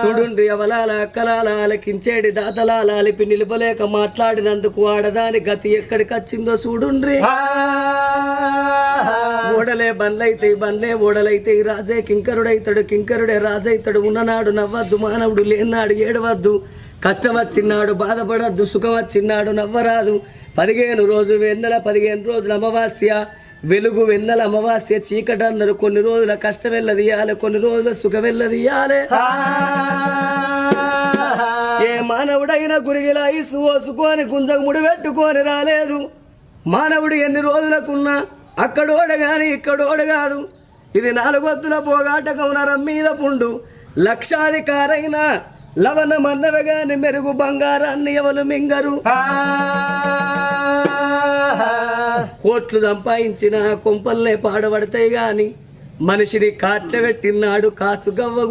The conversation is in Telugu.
చూడుండ్రి అవలాల అక్కలాల ఆలకించేడి దాతలాల అలిపి నిలబలేక మాట్లాడినందుకు ఆడదాని గతి ఎక్కడికి వచ్చిందో చూడుండ్రి ఓడలే బండ్లే ఓడలైతే రాజే కింకరుడైతాడు కింకరుడే రాజైతాడు ఉన్ననాడు నవ్వద్దు మానవుడు లేనాడు ఏడవద్దు కష్టం వచ్చినాడు బాధపడద్దు సుఖం వచ్చినాడు నవ్వరాదు 15 రోజు వెన్నెల 15 రోజుల అమావాస్య వెలుగు వెన్నెల అమావాస్య చీకటి అన్నారు కొన్ని రోజుల కష్టం వెళ్ళదీయాలి కొన్ని రోజుల సుఖం వెళ్ళదీయాలి ఏ మానవుడైనా గురిగిలా ఇసు ఓసుకొని గుంజకు ముడి పెట్టుకొని రాలేదు మానవుడు ఎన్ని రోజులకున్నా అక్కడోడ గాని ఇక్కడోడ కాదు ఇది 4 వద్దుల పోగాటకం నరం మీద పుండు లక్షాధికారైన లవణ మన్నవగాని మెరుగు బంగారాన్ని ఎవరు మింగరు కోట్లు సంపాదించిన కొంపల్నే పాడబడతాయి గాని మనిషిని కాట్ల పెట్టినాడు కాసు గవ్వ